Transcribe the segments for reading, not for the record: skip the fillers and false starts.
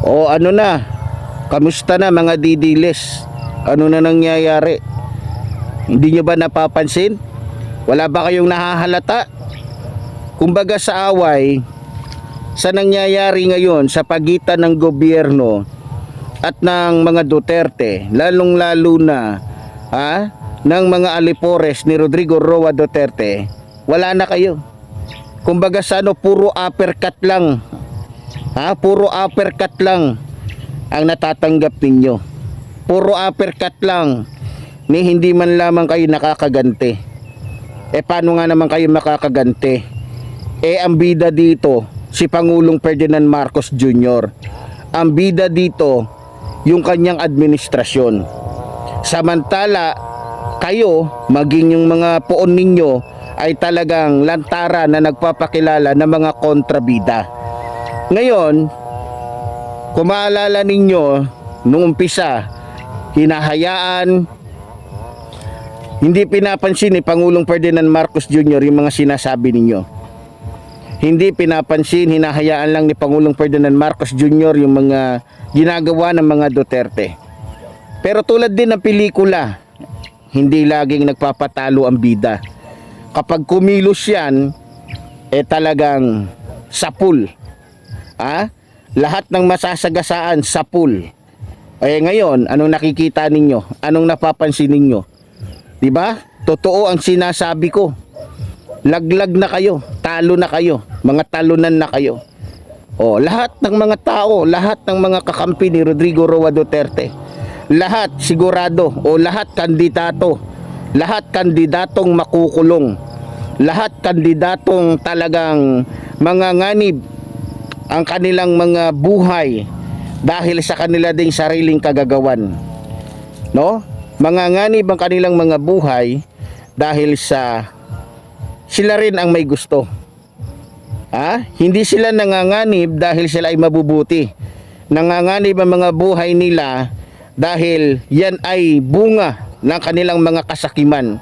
O ano na, kamusta na mga didiles? Ano na nangyayari? Hindi nyo ba napapansin? Wala ba kayong nahahalata? Kumbaga sa away, sa nangyayari ngayon sa pagitan ng gobyerno at ng mga Duterte, lalong lalo na ng mga alipores ni Rodrigo Roa Duterte, wala na kayo. Kumbaga sa puro uppercut lang. Puro uppercut lang ang natatanggap ninyo. Puro uppercut lang, ni hindi man lamang kayo nakakaganti. Paano nga naman kayo makakaganti? Ang bida dito si Pangulong Ferdinand Marcos Jr. Ang bida dito yung kanyang administrasyon. Samantala kayo, maging yung mga poon ninyo ay talagang lantara na nagpapakilala ng mga kontrabida. Ngayon, kung maalala ninyo, nung umpisa, hinahayaan, hindi pinapansin ni Pangulong Ferdinand Marcos Jr. yung mga sinasabi ninyo. Hindi pinapansin, hinahayaan lang ni Pangulong Ferdinand Marcos Jr. yung mga ginagawa ng mga Duterte. Pero tulad din ng pelikula, hindi laging nagpapatalo ang bida. Kapag kumilos yan, talagang sapul. Lahat ng masasagasaan sapul. Ngayon, anong nakikita ninyo? Anong napapansin ninyo? 'Di ba? Totoo ang sinasabi ko. Laglag na kayo, talo na kayo, mga talunan na kayo. Lahat ng mga tao, lahat ng mga kakampi ni Rodrigo Roa Duterte, lahat sigurado, lahat kandidato, lahat kandidatong makukulong, lahat kandidatong talagang manganganib ang kanilang mga buhay dahil sa kanila ding sariling kagagawan. Manganganib ang kanilang mga buhay dahil sa sila rin ang may gusto. Hindi sila nanganganib dahil sila ay mabubuti. Nanganganib ang mga buhay nila dahil yan ay bunga ng kanilang mga kasakiman.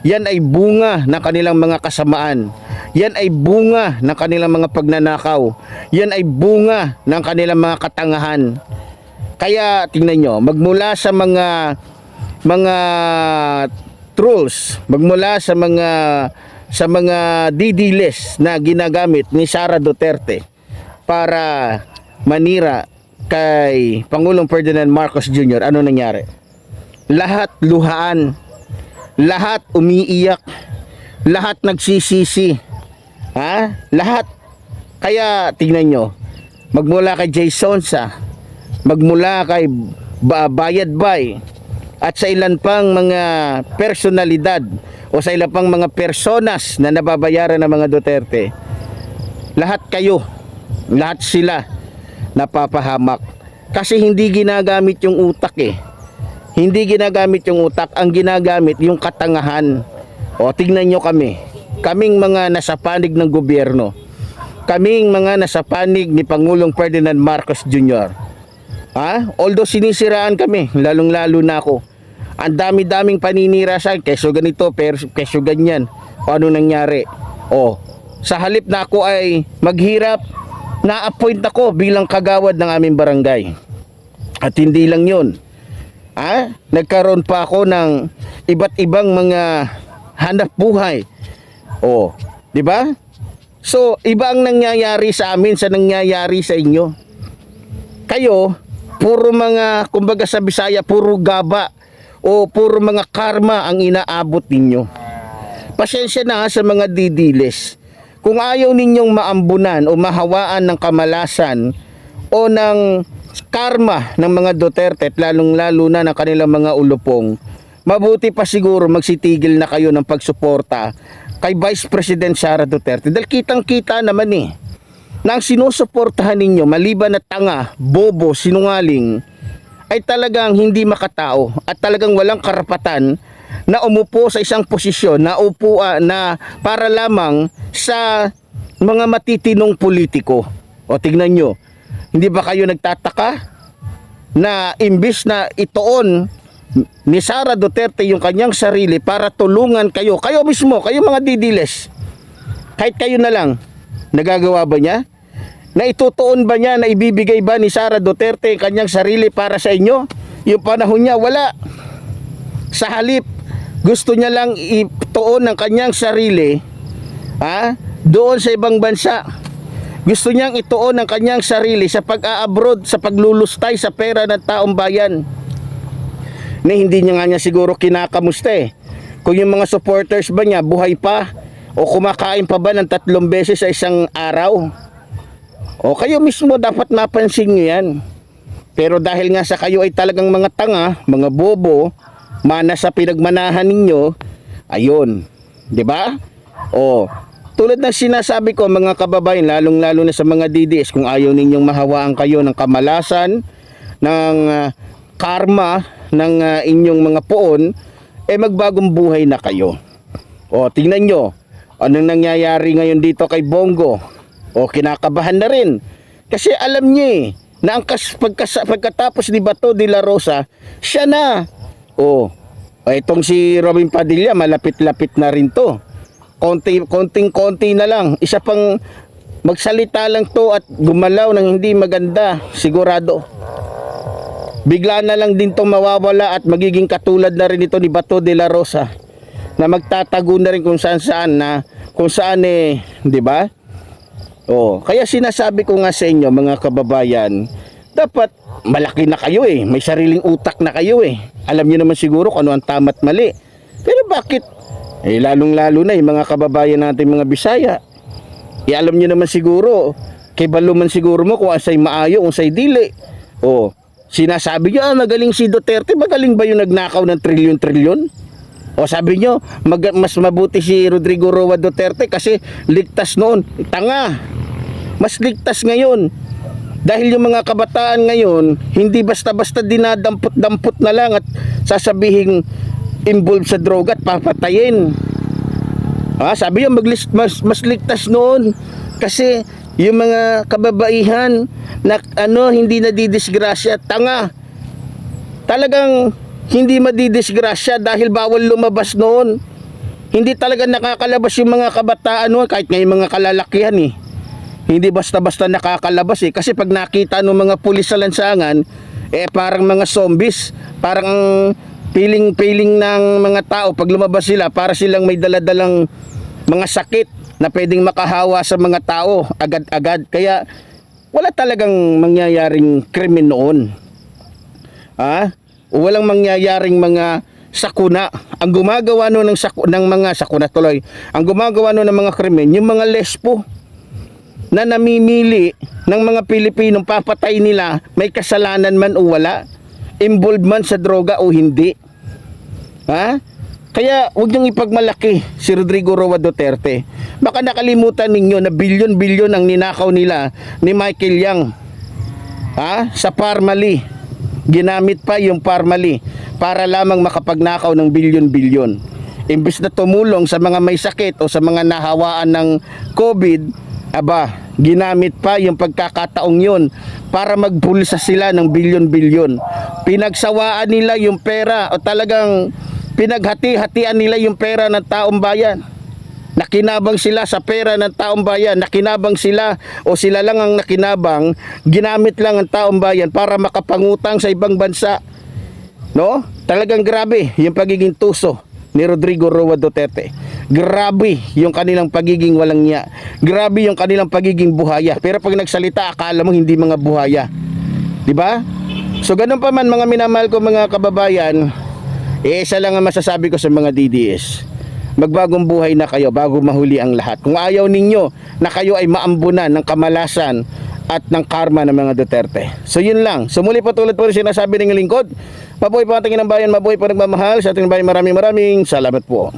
Yan ay bunga ng kanilang mga kasamaan. Yan ay bunga ng kanilang mga pagnanakaw. Yan ay bunga ng kanilang mga katangahan. Kaya tingnan nyo, magmula sa mga trolls, magmula sa mga didiles na ginagamit ni Sara Duterte para manira kay Pangulong Ferdinand Marcos Jr., ano nangyari? Lahat luhaan, lahat umiiyak, lahat nagsisisi, lahat. Kaya tingnan nyo, magmula kay Jay Sonsa, magmula kay Bayad Bay, at sa ilan pang mga personalidad o sa ilan pang mga personas na nababayaran ng mga Duterte, lahat kayo, lahat sila napapahamak kasi hindi ginagamit yung utak. Hindi ginagamit yung utak, ang ginagamit yung katangahan. Tignan nyo kaming mga nasa panig ng gobyerno, kaming mga nasa panig ni Pangulong Ferdinand Marcos Jr. Although sinisiraan kami, lalong lalo na ako, ang dami-daming paninira sa akin, keso ganito, keso ganyan. Ano nangyari? Sa halip na ako ay maghirap, na-appoint ako bilang kagawad ng aming barangay. At hindi lang yun, nagkaroon pa ako ng iba't ibang mga hanap buhay. Di ba? So, iba ang nangyayari sa amin sa nangyayari sa inyo. Kayo, puro mga, kumbaga sa Bisaya, puro gaba o puro mga karma ang inaabot ninyo. Pasensya na sa mga didiles. Kung ayaw ninyong maambunan o mahawaan ng kamalasan o ng karma ng mga Duterte, lalong lalo na ng kanilang mga ulupong, mabuti pa siguro magsitigil na kayo ng pagsuporta kay Vice President Sara Duterte. Dahil kitang-kita naman na ang sinusuportahan ninyo, maliban na tanga, bobo, sinungaling, ay talagang hindi makatao at talagang walang karapatan na umupo sa isang posisyon na na para lamang sa mga matitinong politiko. Tignan nyo, hindi ba kayo nagtataka na imbis na itoon ni Sara Duterte yung kanyang sarili para tulungan kayo mismo, kayo mga didiles, kahit kayo na lang, nagagawa ba niya? Na itutuon ba niya, na ibibigay ba ni Sara Duterte ang kanyang sarili para sa inyo? Yung panahon niya, wala. Sa halip, gusto niya lang ituon ang kanyang sarili doon sa ibang bansa. Gusto niyang ituon ang kanyang sarili sa pag-a-abroad, sa paglulustay sa pera ng taong bayan. Na hindi niya siguro kinakamusta eh. Kung yung mga supporters ba niya buhay pa o kumakain pa ba ng 3 beses sa isang araw. O kayo mismo dapat mapansin nyo yan. Pero dahil nga sa kayo ay talagang mga tanga, mga bobo, mana sa pinagmanahan ninyo, ayun, 'di ba? O tulad ng sinasabi ko mga kababayan, lalong-lalo na sa mga DDS, kung ayaw ninyong mahawaan kayo ng kamalasan, ng karma ng inyong mga poon, magbagong buhay na kayo. O tingnan nyo, anong nangyayari ngayon dito kay Bongo? O kinakabahan na rin. Kasi alam niya na ang pagkatapos ni Bato de la Rosa, siya na. O itong si Robin Padilla, malapit-lapit na rin to. Konting-konti na lang. Isa pang magsalita lang to at gumalaw ng hindi maganda, sigurado. Bigla na lang din to mawawala at magiging katulad na rin ito ni Bato de la Rosa, na magtatago na rin kung saan-saan, na kung saan 'di ba? Kaya sinasabi ko nga sa inyo mga kababayan, dapat malaki na kayo may sariling utak na kayo Alam niyo naman siguro kung ano ang tama at mali. Pero bakit? Lalong-lalo na yung mga kababayan natin mga Bisaya. Alam niyo naman siguro, kay baluman siguro mo kung asay maayo, kung asay dili. Sinasabi niyo, magaling si Duterte, magaling ba yung nagnakaw ng trilyon-trilyon? Sabi nyo, mas mabuti si Rodrigo Roa Duterte kasi ligtas noon. Tanga. Mas ligtas ngayon. Dahil yung mga kabataan ngayon, hindi basta-basta dinadampot-dampot na lang at sasabihin involved sa droga at papatayin. Sabi nyo, mas ligtas noon kasi yung mga kababaihan na hindi nadidisgrasya, tanga. Talagang hindi madidisgrasya dahil bawal lumabas noon. Hindi talaga nakakalabas yung mga kabataan noon, kahit ngayong mga kalalakihan Hindi basta-basta nakakalabas kasi pag nakita ng mga pulis sa lansangan, parang mga zombies, parang piling-piling ng mga tao pag lumabas sila, para silang may daladalang mga sakit na pwedeng makahawa sa mga tao agad-agad. Kaya wala talagang mangyayaring krimen noon. Walang mangyayaring mga sakuna. Ang gumagawa noon ng mga sakuna tuloy, ang gumagawa noon ng mga krimen, yung mga lesbo na namimili ng mga Pilipinong papatay nila, may kasalanan man o wala, involved man sa droga o hindi. Kaya huwag niyong ipagmalaki si Rodrigo Roa Duterte. Baka nakalimutan ninyo na bilyon-bilyon ang ninakaw nila ni Michael Yang sa Parmali. Ginamit pa yung Parmali para lamang makapagnakaw ng bilyon-bilyon. Imbes na tumulong sa mga may sakit o sa mga nahawaan ng COVID, ginamit pa yung pagkakataong yun para magbulsa sila ng bilyon-bilyon. Pinagsawaan nila yung pera, o talagang pinaghati-hatian nila yung pera ng taong bayan. Nakinabang sila sa pera ng taong bayan, nakinabang sila o sila lang ang nakinabang, ginamit lang ang taong bayan para makapangutang sa ibang bansa. Talagang grabe yung pagiging tuso ni Rodrigo Roa Duterte. Grabe yung kanilang pagiging walang niya. Grabe yung kanilang pagiging buhaya. Pero pag nagsalita, akala mo hindi mga buhaya. 'Di ba? So ganun pa man mga minamahal ko mga kababayan, isa lang ang masasabi ko sa mga DDS. Magbagong buhay na kayo bago mahuli ang lahat. Kung ayaw ninyo na kayo ay maambunan ng kamalasan at ng karma ng mga Duterte. So yun lang. So muli po tulad po rin sinasabi ng lingkod, mabuhay po ang ating inang bayan, mabuhay po nagmamahal sa ating bayan. Maraming salamat po.